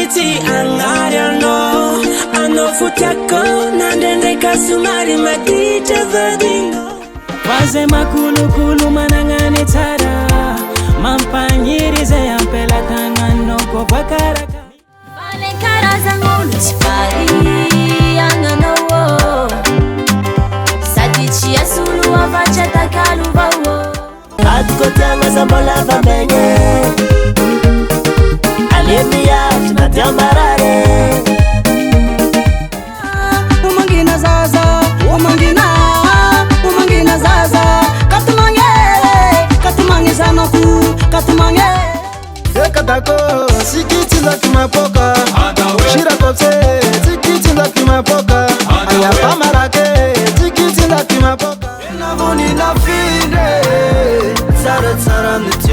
Siti angariano ano futiako nandendeka sumari madita vadingo Waze makulu manangane tara mampanyirize ampela tangano kwa vakaraka Vale karazangulu chifari anganawo Sadichi asulu avacha takalu vawo Atukotanga sambola vamenye Alemia tunatiambarare Umangina zaza Umangina zaza Katumange sanoku Katumange Ekatako sikiti za kimapoka Shira kopse sikiti za kimapoka Aya pamarake sikiti za kimapoka Navuni na fide Sara miti